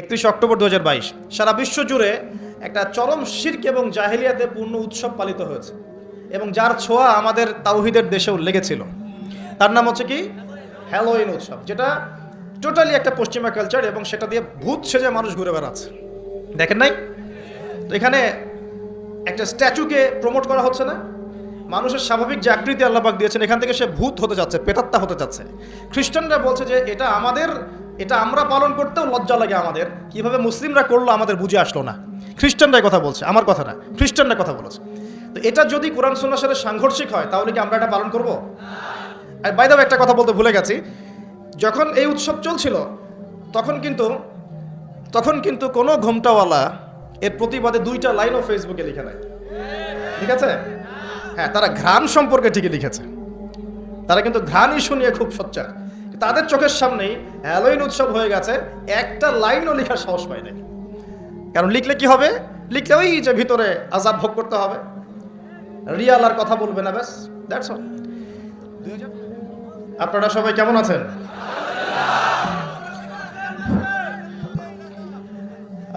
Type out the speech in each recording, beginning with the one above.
31 October 2022 সারা বিশ্ব জুড়ে একটা চরম শিরক এবং জাহেলিয়াতে পূর্ণ উৎসব পালিত হয়েছে এবং যার ছোঁয়া আমাদের তাওহীদের দেশেও লেগেছিল। তার নাম হচ্ছে কি হ্যালোইন উৎসব, যেটা টোটালি একটা পশ্চিমা কালচার এবং সেটা দিয়ে ভূত সেজে মানুষ ঘুরে বেড়াচ্ছে। দেখেন নাই তো এখানে একটা স্ট্যাচুকে প্রমোট করা হচ্ছে না? মানুষের স্বাভাবিক যে আকৃতি আল্লাহ পাক দিয়েছেন এখান থেকে সে ভূত হতে যাচ্ছে, প্রেতাত্মা হতে যাচ্ছে। খ্রিস্টানরা বলছে যে এটা আমাদের, এটা আমরা পালন করতেও লজ্জা লাগে আমাদের, কিভাবে মুসলিমরা করলো আমাদের বুঝে আসলো না। খ্রিস্টানরাই কথা বলছে, আমার কথা না, খ্রিস্টানরা কথা বলেছে। তো এটা যদি কোরআন সুন্নাহর সাথে সাংঘর্ষিক হয় তাহলে কি আমরা এটা পালন করব? আর বাই দ্য ওয়ে একটা কথা বলতে ভুলে গেছি, যখন এই উৎসব চলছিল তখন কিন্তু কোনো ঘোমটাওয়ালা এর প্রতিবাদে 2টা লাইনও ফেসবুকে লিখে নাই, ঠিক আছে? হ্যাঁ, তারা ঘ্রাণ সম্পর্কে ঠিকই লিখেছে, তারা কিন্তু ঘ্রাণ ইস্যু নিয়ে খুব সোচ্চার। তাদের চোখের সামনেই হ্যালোইন উৎসব হয়ে গেছে, একটা লাইনও লেখার সাহস পায় নাই। কারণ লিখলে কি হবে? লিখলে ওই যে ভিতরে আযাব ভোগ করতে হবে, রিয়াল আর কথা বলবে না, ব্যাস, দ্যাটস অল। আপনারা সবাই কেমন আছেন?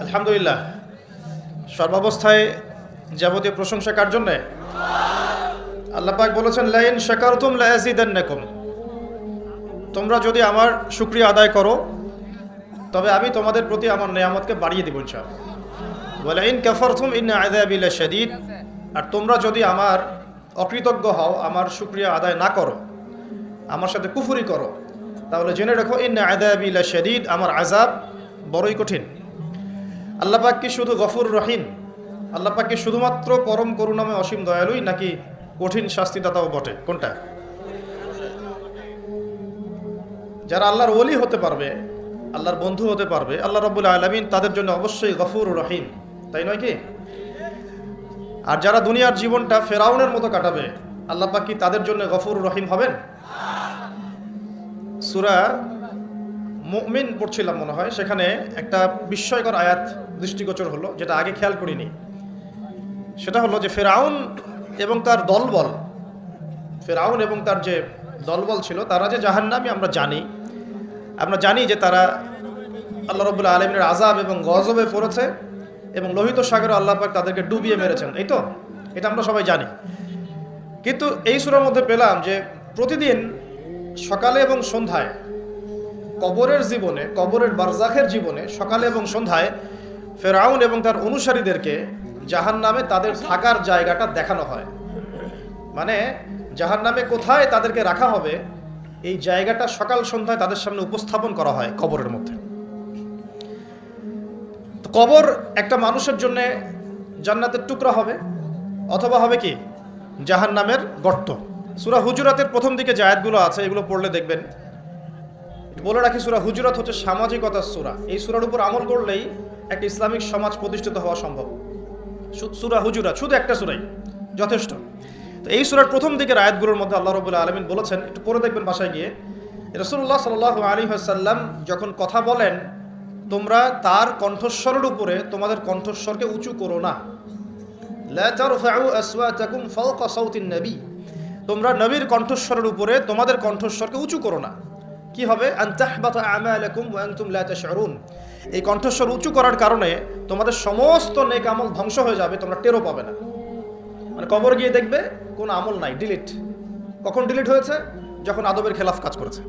আলহামদুলিল্লাহ। সর্বাবস্থায় যাবতীয় প্রশংসা কার জন্যে? আল্লাহ পাক বলেছেন, লাইন শাকারতুম লাযিদান্নাকুম, তোমরা যদি আমার শুকরিয়া আদায় করো তবে আমি তোমাদের প্রতি আমার নেয়ামতকে বাড়িয়ে দেব ইনশাআল্লাহ। ওয়া লাইন কাফারতুম ইন্না আযাবি লাশাদীদ, আর তোমরা যদি আমার অকৃতজ্ঞ হও, আমার শুকরিয়া আদায় না করো, আমার সাথে কুফরি করো, তাহলে জেনে রাখো ইন্না আযাবি লাশাদীদ, আমার আযাব বড়ই কঠিন। আল্লাহ পাক কি শুধু গফুর রহিম? আল্লাহ পাক কি শুধুমাত্র পরম করুণাময় অসীম দয়ালুই, নাকি কঠিন শাস্তিদাতাও বটে? কোনটা? যারা আল্লাহর ওলি হতে পারবে, আল্লাহর বন্ধু হতে পারবে আল্লাহ রাব্বুল আলামিন, তাদের জন্য অবশ্যই গফুর রহিম, তাই নয় কি? আর যারা দুনিয়ার জীবনটা ফেরাউনের মতো কাটাবে, আল্লাহ পাক কি তাদের জন্য গফুর রহিম হবেন? সূরা মুমিন পড়ছিলাম মনে হয়, সেখানে একটা বিস্ময়কর আয়াত দৃষ্টিগোচর হলো, যেটা আগে খেয়াল করিনি। সেটা হলো যে ফেরাউন এবং তার দলবল, ফেরাউন এবং তার যে দলবল ছিল, তারা যে জাহান্নামী আমরা জানি যে তারা আল্লাহ রাব্বুল আলামিনের আযাব এবং গজবে পড়েছে এবং লোহিত সাগরে আল্লাহ পাক তাদেরকে ডুবিয়ে মেরেছেন, এই তো, এটা আমরা সবাই জানি। কিন্তু এই সূরার মধ্যে পেলাম যে প্রতিদিন সকালে এবং সন্ধ্যায় কবরের জীবনে, কবরের বারজাখের জীবনে সকালে এবং সন্ধ্যায় ফেরাউন এবং তার অনুসারীদেরকে জাহান্নামে তাদের থাকার জায়গাটা দেখানো হয়। মানে জাহান্নামে কোথায় তাদেরকে রাখা হবে এই জায়গাটা সকাল সন্ধ্যায় তাদের সামনে উপস্থাপন করা হয় কবরের মধ্যে। তো কবর একটা মানুষের জন্য জান্নাতের টুকরা হবে, অথবা হবে কি জাহান্নামের গর্ত। সূরা হুজুরাতের প্রথম দিকে যে আয়াতগুলো আছে এগুলো পড়লে দেখবেন। বলে রাখি, সূরা হুজুরাত হচ্ছে সামাজিকতার সূরা। এই সূরার উপর আমল করলেই একটা ইসলামিক সমাজ প্রতিষ্ঠিত হওয়া সম্ভব। সূরা হুজুরাত শুধু একটা সূরাই যথেষ্ট। তো এই সূরার প্রথম দিকের আয়াতগুলোর মধ্যে আল্লাহ রাব্বুল আলামিন বলেছেন, একটু পড়ে দেখবেন বাসায় গিয়ে, রাসূলুল্লাহ সাল্লাল্লাহু আলাইহি ওয়াসাল্লাম যখন কথা বলেন, তোমরা তার কণ্ঠস্বরের উপরে তোমাদের কণ্ঠস্বরকে উঁচু করো না। লা তারফাউ আসওয়াতাকুম ফাওকা সাওতিন নবী, তোমরা নবীর কণ্ঠস্বরের উপরে তোমাদের কণ্ঠস্বরকে উঁচু করো না। কি হবে? আন তাহবাতা আমালাকুম ওয়া আনতুম লা তাশউরুন, এই কণ্ঠস্বর উঁচু করার কারণে তোমাদের সমস্ত নেক আমল ধ্বংস হয়ে যাবে, তোমরা টেরও পাবে না। মানে কবর গিয়ে দেখবে কোনো আমল নাই, ডিলিট। কখন ডিলিট হয়েছে? যখন আদবের খেলাফ কাজ করেছে।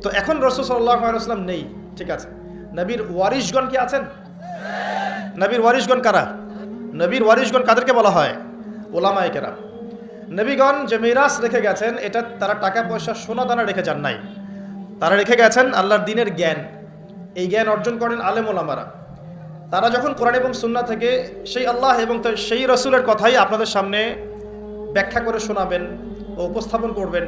তো এখন রাসূল সাল্লাল্লাহু আলাইহি ওয়াসাল্লাম নেই, ঠিক আছে। নবীর ওয়ারিশগণ কি আছেন? নবীর ওয়ারিশগণ কারা? নবীর ওয়ারিশগণ কাদেরকে বলা হয়? উলামায়ে কেরাম। নবীগণ যে মিরাস রেখে গেছেন, এটা তারা টাকা পয়সা সোনা দানা রেখে যান নাই, তারা রেখে গেছেন আল্লাহর দ্বীনের জ্ঞান। এই জ্ঞান অর্জন করেন আলেম ওলামারা। তারা যখন কোরআন এবং সুন্নাহ থেকে সেই আল্লাহ এবং সেই রাসূলের কথাই আপনাদের সামনে ব্যাখ্যা করে শোনাবেন ও উপস্থাপন করবেন,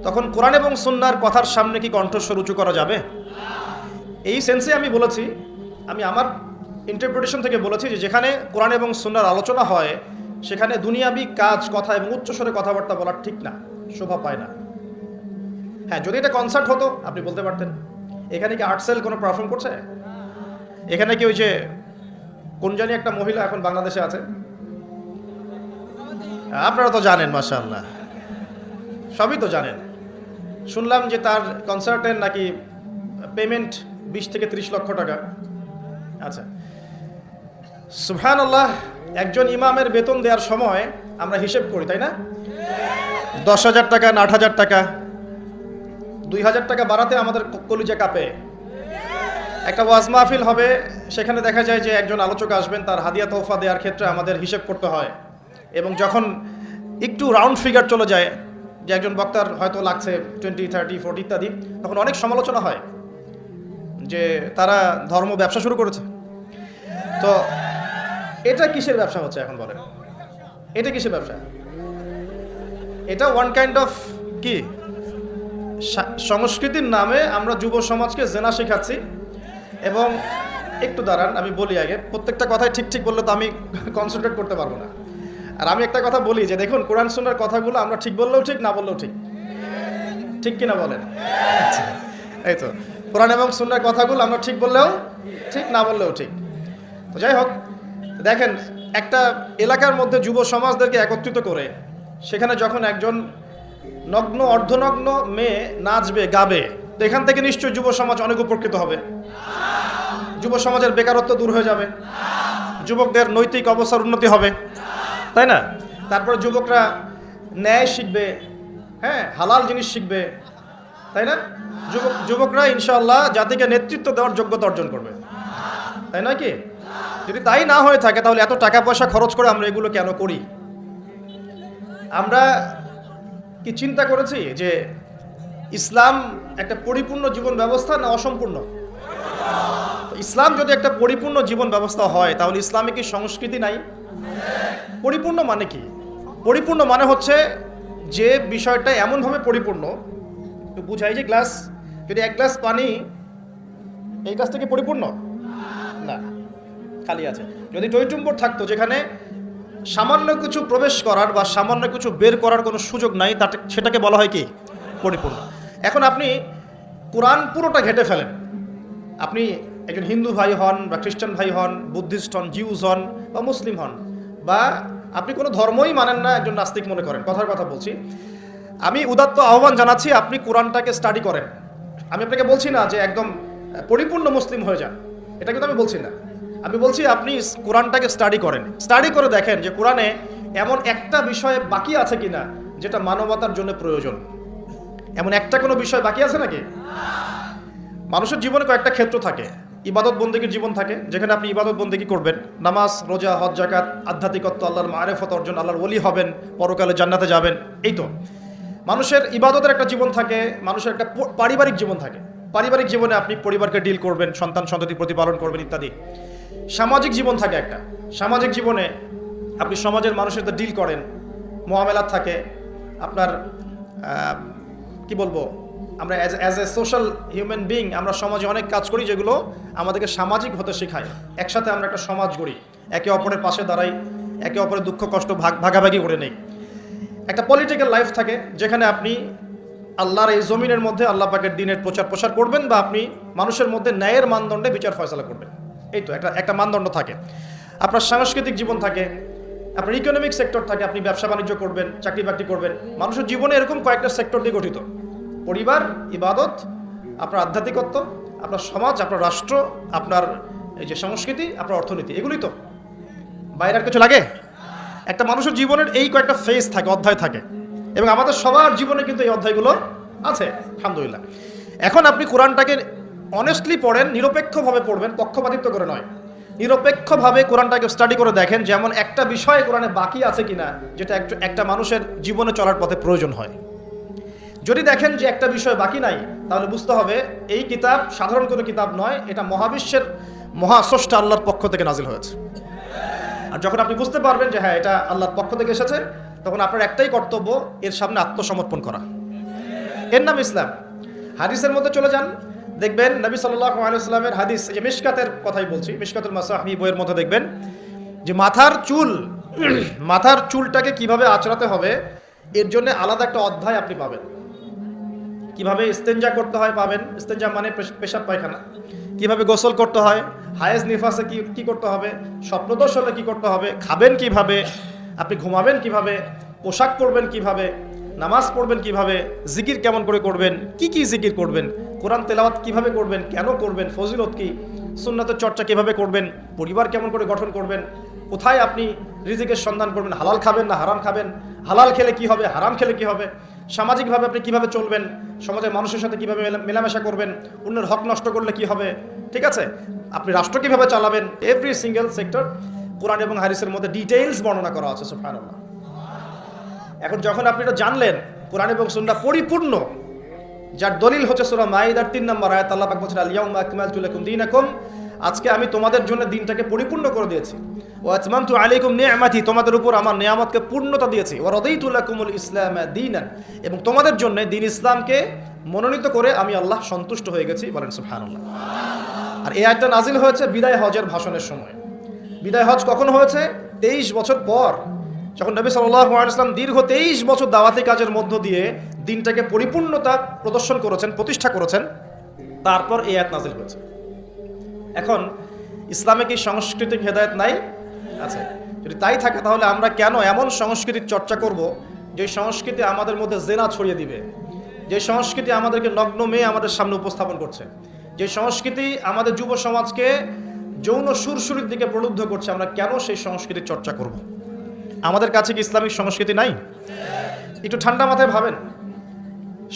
তখন কোরআন এবং সুন্নাহর কথার সামনে কি কণ্ঠস্বর উঁচু করা যাবে? এই সেন্সে আমি বলেছি, আমি আমার ইন্টারপ্রিটেশন থেকে বলেছি যে যেখানে কোরআন এবং সুন্নাহর আলোচনা হয় সেখানে দুনিয়াবি কাজ, কথা এবং উচ্চস্বরে কথাবার্তা বলা ঠিক না, শোভা পায় না। হ্যাঁ, যদি এটা কনসার্ট হতো আপনি বলতে পারতেন। এখানে কি আর্টসেল কোনো পারফর্ম করছে? এখানে কি ওই যে কোন জানি একটা মহিলা এখন বাংলাদেশে আছে, আপনারা তো জানেন, মাশাআল্লাহ সবই তো জানেন। শুনলাম যে তার কনসার্টের নাকি পেমেন্ট 20 থেকে 30 লক্ষ টাকা। আচ্ছা, সুবহানাল্লাহ, একজন ইমামের বেতন দেওয়ার সময় আমরা হিসেব করি, তাই না? 10,000 টাকা না 8,000 টাকা, 2,000 টাকা বাড়াতে আমাদের কলিজা কাঁপে। একটা ওয়াজ মাহফিল হবে, সেখানে দেখা যায় যে একজন আলোচক আসবেন, তার হাদিয়া তোহফা দেওয়ার ক্ষেত্রে আমাদের হিসেব করতে হয়। এবং যখন একটু রাউন্ড ফিগার চলে যায়, যে একজন বক্তার হয়তো লাগছে 20, 30, 40 ইত্যাদি, তখন অনেক সমালোচনা হয় যে তারা ধর্ম ব্যবসা শুরু করেছে। তো এটা কিসের ব্যবসা হচ্ছে এখন বলেন? এটা কিসের ব্যবসা? এটা ওয়ান কাইন্ড অফ কি সংস্কৃতির নামে আমরা যুব সমাজকে জেনা শেখাচ্ছি। এবং একটু দাঁড়ান, আমি বলি আগে, প্রত্যেকটা কথাই ঠিক ঠিক বললে তো আমি কনসেন্ট্রেট করতে পারবো না। আর আমি একটা কথা বলি যে দেখুন, কোরআন সুন্নাহর কথাগুলো আমরা ঠিক বললেও ঠিক, না বললেও ঠিক, ঠিক কিনা বলেন? এই তো, কোরআন এবং সুন্নাহর কথাগুলো আমরা ঠিক বললেও ঠিক, না বললেও ঠিক। তো যাই হোক, দেখেন, একটা এলাকার মধ্যে যুব সমাজদেরকে একত্রিত করে সেখানে যখন একজন নগ্ন অর্ধনগ্ন মেয়ে নাচবে, গাবে, তো এখান থেকে নিশ্চয়ই যুব সমাজ অনেক উপকৃত হবে। যুব সমাজের বেকারত্ব দূর হয়ে যাবে, যুবকদের নৈতিক অবস্থার উন্নতি হবে, তাই না? তারপরে যুবকরা ন্যায় শিখবে, হ্যাঁ, হালাল জিনিস শিখবে, তাই না? যুবকরা ইনশাআল্লাহ জাতিকে নেতৃত্ব দেওয়ার যোগ্যতা অর্জন করবে, তাই নয় কি? যদি তাই না হয়ে থাকে, তাহলে এত টাকা পয়সা খরচ করে আমরা এগুলো কেন করি? আমরা কি চিন্তা করেছি যে ইসলাম একটা পরিপূর্ণ জীবন ব্যবস্থা না অসম্পূর্ণ? ইসলাম যদি একটা পরিপূর্ণ জীবন ব্যবস্থা হয়, তাহলে ইসলামে কি সংস্কৃতি নাই? পরিপূর্ণ মানে কি? পরিপূর্ণ মানে হচ্ছে যে বিষয়টা এমনভাবে পরিপূর্ণ, তো বুঝাই যে গ্লাস, যদি 1 গ্লাস পানি, এই গ্লাসটা কি পরিপূর্ণ? না, খালি আছে। যদি টইটুম্বর থাকতো যেখানে সামান্য কিছু প্রবেশ করার বা সামান্য কিছু বের করার কোনো সুযোগ নাই, সেটাকে বলা হয় কি? পরিপূর্ণ। এখন আপনি কোরআন পুরোটা ঘেটে ফেলেন, আপনি একজন হিন্দু ভাই হন বা খ্রিস্টান ভাই হন, বুদ্ধিস্ট হন, জিউস হন বা মুসলিম হন, বা আপনি কোনো ধর্মই মানেন না, একজন নাস্তিক মনে করেন, কথার কথা বলছি, আমি উদাত্ত আহ্বান জানাচ্ছি আপনি কোরআনটাকে স্টাডি করেন। আমি আপনাকে বলছি না যে একদম পরিপূর্ণ মুসলিম হয়ে যান, এটা কিন্তু আমি বলছি না। আমি বলছি আপনি কোরআনটাকে স্টাডি করেন, স্টাডি করে দেখেন যে কোরআনে এমন একটা বিষয় বাকি আছে কিনা যেটা মানবতার জন্য প্রয়োজন। এমন একটা কোনো বিষয় বাকি আছে নাকি? মানুষের জীবনে কয়েকটা ক্ষেত্র থাকে, ইবাদত বন্দেগীর জীবন থাকে, যেখানে আপনি ইবাদত বন্দেগী করবেন, নামাজ, রোজা, হজ, যাকাত, আধ্যাত্মিকত্ব, আল্লাহর মারেফত অর্জন, আল্লাহর ওলি হবেন, পরকালে জান্নাতে যাবেন। এই তো মানুষের ইবাদতের একটা জীবন থাকে, মানুষের একটা পারিবারিক জীবন থাকে। পারিবারিক জীবনে আপনি পরিবারকে ডিল করবেন, সন্তান সন্ততি প্রতিপালন করবেন ইত্যাদি। সামাজিক জীবন থাকে একটা, সামাজিক জীবনে আপনি সমাজের মানুষের সাথে ডিল করেন, মোয়ামেলাত থাকে আপনার। কি বলবো, আমরা as a social human being আমরা সমাজে অনেক কাজ করি যেগুলো আমাদেরকে সামাজিক হতে শেখায়। একসাথে আমরা একটা সমাজ গড়ি, একে অপরের পাশে দাঁড়াই, একে অপরের দুঃখ কষ্ট ভাগাভাগি করে নেই। একটা পলিটিক্যাল লাইফ থাকে যেখানে আপনি আল্লাহর এই জমিনের মধ্যে আল্লাহ পাকের দ্বীনের প্রচার প্রসার করবেন, বা আপনি মানুষের মধ্যে ন্যায়ের মানদণ্ডে বিচার ফয়সালা করবেন। এই তো একটা মানদণ্ড থাকে। আপনার সাংস্কৃতিক জীবন থাকে, আপনার ইকোনমিক সেক্টর থাকে, আপনি ব্যবসা বাণিজ্য করবেন, চাকরি বাকরি করবেন। মানুষের জীবনে এরকম কয়েকটা সেক্টর দিয়ে গঠিত: পরিবার, ইবাদত, আপনার আধ্যাত্মিকত্ব, আপনার সমাজ, আপনার রাষ্ট্র, আপনার এই যে সংস্কৃতি, আপনার অর্থনীতি। এগুলি তো, বাইরে আর কিছু লাগে? একটা মানুষের জীবনের এই কয়েকটা ফেজ থাকে, অধ্যায় থাকে, এবং আমাদের সবার জীবনে কিন্তু এই অধ্যায়গুলো আছে, আলহামদুলিল্লাহ। এখন আপনি কোরআনটাকে অনেস্টলি পড়েন, নিরপেক্ষভাবে পড়বেন, পক্ষপাতিত্ব করে নয়, নিরপেক্ষভাবে কোরআনটাকে স্টাডি করে দেখেন যেমন একটা বিষয় কোরআনে বাকি আছে কিনা যেটা একটা মানুষের জীবনে চলার পথে প্রয়োজন হয়। যদি দেখেন যে একটা বিষয় বাকি নাই, তাহলে বুঝতে হবে এই কিতাব সাধারণ কোনো কিতাব নয়, এটা মহাবিশ্বের মহাস্রষ্টা আল্লাহর পক্ষ থেকে নাজিল হয়েছে। আর যখন আপনি বুঝতে পারবেন যে হ্যাঁ এটা আল্লাহর পক্ষ থেকে এসেছে, তখন আপনার একটাই কর্তব্য, এর সামনে আত্মসমর্পণ করা। এর নাম ইসলাম। হাদিসের মধ্যে চলে যান, দেখবেন নবী সাল্লাল্লাহু আলাইহি ওয়াসাল্লামের হাদিস, যে মিশকাতের কথাই বলছি, মিশকাতুল মাসাহিহ বইয়ের মধ্যে দেখবেন যে মাথার চুলটাকে কিভাবে আঁচড়াতে হবে এর জন্য আলাদা একটা অধ্যায় আপনি পাবেন। কিভাবে ইস্তেঞ্জা করতে হয় পাবেন, ইস্তেঞ্জা মানে পেশাব পায়খানা, কিভাবে গোসল করতে হয়, হায়েজ নিফাসে কি করতে হবে, স্বপ্নদোষ হলে কি করতে হবে, খাবেন কিভাবে, আপনি ঘুমাবেন কিভাবে, পোশাক পরবেন কিভাবে, নামাজ পড়বেন কিভাবে, জিকির কেমন করে করবেন, কি জিকির করবেন, কোরআন তেলাওয়াত কিভাবে করবেন, কেন করবেন, ফজিলত কি, সুন্নাতের চর্চা কিভাবে করবেন, পরিবার কেমন করে গঠন করবেন, কোথায় আপনি রিজিকের সন্ধান করবেন, হালাল খাবেন না হারাম খাবেন, হালাল খেলে কি হবে, হারাম খেলে কি হবে, সামাজিকভাবে আপনি কিভাবে চলবেন, সমাজের মানুষের সাথে কিভাবে মেলামেশা করবেন, অন্যের হক নষ্ট করলে কি হবে, ঠিক আছে, আপনি রাষ্ট্র কিভাবে চালাবেন, এভরি সিঙ্গেল সেক্টর কোরআন এবং হাদিসের মধ্যে ডিটেইলস বর্ণনা করা আছে। সুবহানাল্লাহ। এখন যখন আপনি এটা জানলেন কোরআন এবং সুন্নাহ পরিপূর্ণ, যার দলিল হচ্ছে সূরা মাইদার 3 নম্বর আয়াত, আল্লাহ পাক বলেছেন, আল-ইয়াউমা আকমালতু লাকুম দীনাকুম, আজকে আমি তোমাদের জন্য দিনটাকে পরিপূর্ণ করে দিয়েছি। ওয়া আতমামতু আলাইকুম নি'মাতি, তোমাদের উপর আমার নিয়ামতকে পূর্ণতা দিয়েছি। ওয়া রাদিতু লাকুমুল ইসলামা দীনান, এবং তোমাদের জন্য দিন ইসলামকে মনোনীত করে আমি আল্লাহ সন্তুষ্ট হয়ে গেছি। বলেন সুবহানাল্লাহ। আর এই আয়াতটা নাজিল হয়েছে বিদায় হজের ভাষণের সময়। বিদায় হজ কখন হয়েছে? 23 বছর পর, যখন নবী সাল্লাল্লাহু আলাইহি ওয়াসাল্লাম দীর্ঘ 23 বছর দাওয়াতি কাজের মধ্য দিয়ে দিনটাকে পরিপূর্ণতা প্রদর্শন করেছেন, প্রতিষ্ঠা করেছেন, তারপর এই আয়াত নাজিল হয়েছে। এখন ইসলামে কি সাংস্কৃতিক হেদায়েত নাই? আছে। যদি তাই থাকে তাহলে আমরা কেন এমন সংস্কৃতির চর্চা করব যে সংস্কৃতি আমাদের মধ্যে জেনা ছড়িয়ে দিবে, যে সংস্কৃতি আমাদেরকে নগ্ন মেয়ে আমাদের সামনে উপস্থাপন করছে, যে সংস্কৃতি আমাদের যুব সমাজকে যৌন সুরসুরির দিকে প্রলুব্ধ করছে, আমরা কেন সেই সংস্কৃতির চর্চা করব? আমাদের কাছে কি ইসলামিক সংস্কৃতি নাই? একটু ঠান্ডা মাথায় ভাবেন,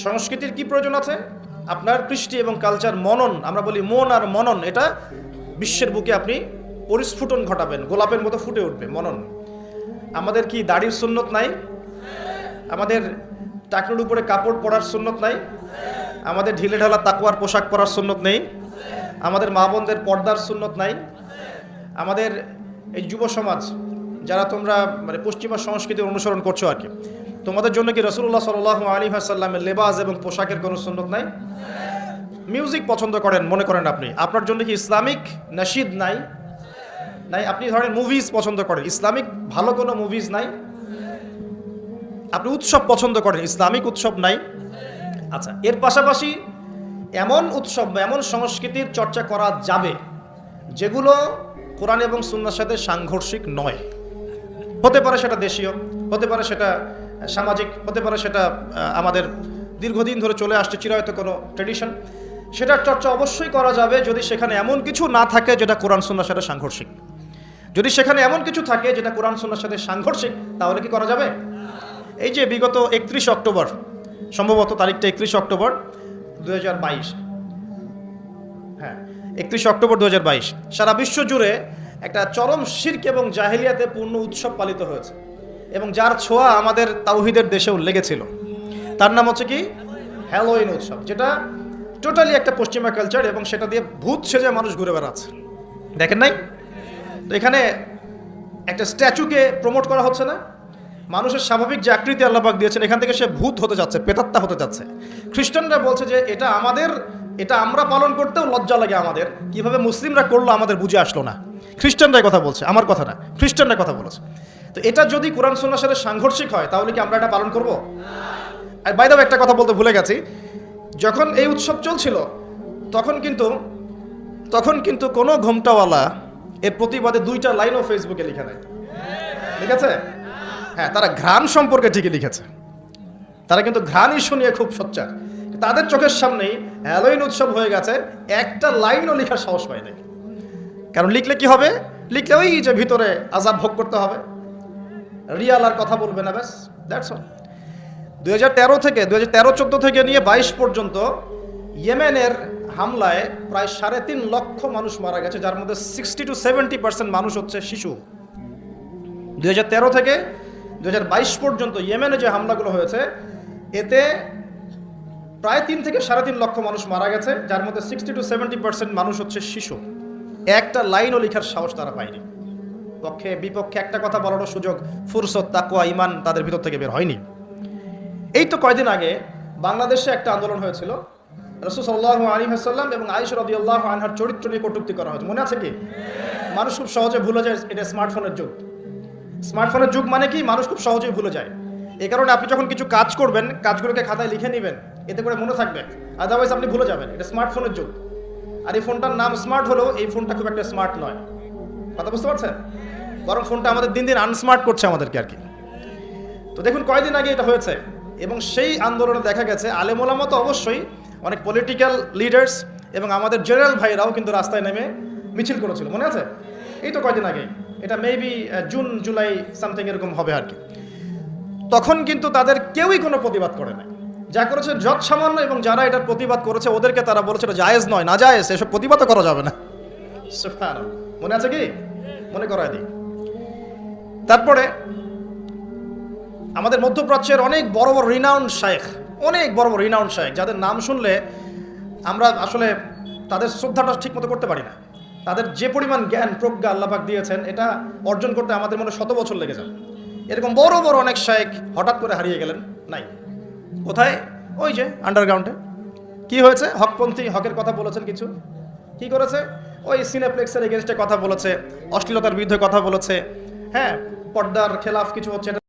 সংস্কৃতির কি প্রয়োজন আছে? আপনার কৃষ্টি এবং কালচার মনন, আমরা বলি মন আর মনন, এটা বিশ্বের বুকে আপনি পরিস্ফুটন ঘটাবেন, গোলাপের মতো ফুটে উঠবে মনন। আমাদের কি দাড়ির সুন্নত নাই? আমাদের টাকনুর উপরে কাপড় পরার সুন্নত নাই? আমাদের ঢিলে ঢালা তাকওয়ার পোশাক পরার সুন্নত নেই? আমাদের মা বোনদের পর্দার সুন্নত নাই? আমাদের এই যুব সমাজ যারা তোমরা মানে পশ্চিমা সংস্কৃতির অনুসরণ করছো আর কি, তোমাদের জন্য কি রাসূলুল্লাহ সাল্লাল্লাহু আলাইহি ওয়াসাল্লামের লেবাস এবং পোশাকের কোনো সুন্নত নাই? মিউজিক পছন্দ করেন মনে করেন আপনি, আপনার জন্য কি ইসলামিক নাশিদ নাই? নাই। আপনি ধরেন মুভিজ পছন্দ করেন, ইসলামিক ভালো কোনো মুভিজ নাই? আপনি উৎসব পছন্দ করেন, ইসলামিক উৎসব নাই? আচ্ছা, এর পাশাপাশি এমন উৎসব বা এমন সংস্কৃতির চর্চা করা যাবে যেগুলো কোরআন এবং সুন্নাহর সাথে সাংঘর্ষিক নয়। হতে পারে সেটা দেশীয়, হতে পারে সেটা সামাজিক, হতে পারে সেটা আমাদের দীর্ঘদিন ধরে চলে আসছে চিরায়ত কোনো ট্রেডিশন। সেটার চর্চা অবশ্যই করা যাবে যদি সেখানে এমন কিছু না থাকে যেটা কোরআন সুন্নাহর সাথে সাংঘর্ষিক। যদি সেখানে এমন কিছু থাকে যেটা কোরআন সুন্নাহর সাথে সাংঘর্ষিক, তাহলে কি করা যাবে? এই যে বিগত 31 অক্টোবর, সম্ভবত তারিখটা 31 অক্টোবর 2022, হ্যাঁ 31 অক্টোবর 2022, সারা বিশ্ব জুড়ে একটা চরম শিরক এবং জাহেলিয়াতে পূর্ণ উৎসব পালিত হয়েছে, এবং যার ছোঁয়া আমাদের তাওহীদের দেশেও লেগেছিল। তার নাম হচ্ছে কি? হ্যালোইন উৎসব, যেটা টোটালি একটা পশ্চিমা কালচার, এবং সেটা দিয়ে ভূত সেজে মানুষ ঘুরে বেড়াচ্ছে। দেখেন নাই? তো এখানে একটা স্ট্যাচুকে প্রমোট করা হচ্ছে না? মানুষের স্বাভাবিক যে আকৃতি আল্লাহ পাক দিয়েছেন, এখান থেকে সে ভূত হতে যাচ্ছে, প্রেতাত্মা হতে যাচ্ছে। খ্রিস্টানরা বলছে যে এটা আমাদের, এটা আমরা পালন করতেও লজ্জা লাগে আমাদের, কিভাবে মুসলিমরা করলো আমাদের বুঝে আসলো না। খ্রিস্টানরাই কথা বলছে, আমার কথা না, খ্রিস্টানরা কথা বলেছে। তো এটা যদি কোরআন সুন্নাহর সাথে সাংঘর্ষিক হয় তাহলে কি আমরা এটা পালন করব? আর বাই দ্য ওয়ে একটা কথা বলতে ভুলে গেছি, যখন এই উৎসব চলছিল তখন কিন্তু কোনো ঘোমটাওয়ালা এর প্রতিবাদে 2টা লাইনও ফেসবুকে লিখে নেয়। ঠিক আছে? হ্যাঁ, তারা ঘ্রাণ সম্পর্কে ঠিকই লিখেছে, তারা কিন্তু ঘ্রাণ ইস্যু নিয়ে খুব সোচ্চার। তাদের চোখের সামনেই হ্যালোইন উৎসব হয়ে গেছে, একটা লাইনও লেখার সাহস পায় নাই। কারণ লিখলে কি হবে? লিখলে ওই যে ভিতরে আযাব ভোগ করতে হবে, রিয়াল আর কথা বলবে না, ব্যাস, দ্যাটস অল। 2013-14 থেকে নিয়ে 22 পর্যন্ত ইয়েমেনের হামলায় প্রায় 3.5 লক্ষ মানুষ মারা গেছে, যার মধ্যে 60-70% মানুষ হচ্ছে শিশু। 2013 থেকে 2022 পর্যন্ত ইয়েমেনে যে হামলাগুলো হয়েছে, এতে প্রায় 3 থেকে 3.5 লক্ষ মানুষ মারা গেছে, যার মধ্যে 60-70% মানুষ হচ্ছে শিশু। একটা লাইনও লেখার সাহস তারা পায়নি। পক্ষে বিপক্ষে একটা কথা বলারও সুযোগ, ফুরসত, তাকওয়া, ঈমান তাদের ভিতর থেকে বের হয়নি। এই তো কয়দিন আগে বাংলাদেশে একটা আন্দোলন হয়েছিল, রাসূল সাল্লাল্লাহু আলাইহি ওয়াসাল্লাম এবং আয়েশা রাদিয়াল্লাহু আনহার চরিত্র নিয়ে কটূক্তি করা হয়েছে, মনে আছে কি? মানুষ খুব সহজে ভুলে যায়, এটা স্মার্টফোনের যুগ। স্মার্টফোনের যুগ মানে কি? মানুষ খুব সহজেই ভুলে যায়। এই কারণে আপনি যখন কিছু কাজ করবেন, কাজগুলোকে খাতায় লিখে নেবেন, এতে করে মনে থাকবে, আদারওয়াইজ আপনি ভুলে যাবেন। এটা স্মার্টফোনের যুগ। আর এই ফোনটার নাম স্মার্ট হলেও এই ফোনটা খুব একটা স্মার্ট নয়, কথা বুঝতে পারছেন? বরং ফোনটা আমাদের দিন দিন আনস্মার্ট করছে আমাদেরকে আর কি। তো দেখুন কয়দিন আগে এটা হয়েছে, এবং সেই আন্দোলনে দেখা গেছে আলেম ওলামা তো অবশ্যই, অনেক পলিটিক্যাল লিডার্স এবং আমাদের জেনারেল ভাইরাও কিন্তু রাস্তায় নেমে মিছিল করেছিল, মনে আছে? এই তো কয়দিন আগে, এটা মেবি জুন জুলাই সামথিং এরকম হবে আর কি। তখন কিন্তু তাদের কেউই কোনো প্রতিবাদ করে নাই। যা করেছে যত সামান্য, এবং যারা এটার প্রতিবাদ করেছে ওদেরকে তারা বলেছে এটা জায়েজ নয়, না জায়েজ, এসব প্রতিবাদও করা যাবে না। সুবহানাল্লাহ, মনে আছে কি? মনে করায় দিই। তারপরে আমাদের মধ্যপ্রাচ্যের অনেক বড় বড় রিনাউন্ড শায়েখ, অনেক বড় বড় রিনাউন্ড শায়েখ, যাদের নাম শুনলে আমরা আসলে তাদের শ্রদ্ধাটা ঠিক মতো করতে পারি না। তাদের যে পরিমাণ জ্ঞান প্রজ্ঞা আল্লাহ পাক দিয়েছেন, এটা অর্জন করতে আমাদের মনে 100 বছর লেগে যাবে। এরকম বড় বড় অনেক শায়েখ হঠাৎ করে হারিয়ে গেলেন, নাই। কোথায়? ওই যে আন্ডারগ্রাউন্ডে। কি হয়েছে? হকপন্থী, হকের কথা বলেছেন কিছু, কি করেছে? ওই সিনেপ্লেক্সের এগেনস্টে কথা বলেছে, অশ্লীলতার বিরুদ্ধে কথা বলেছে, হ্যাঁ, পর্দার খেলাফ কিছু হচ্ছে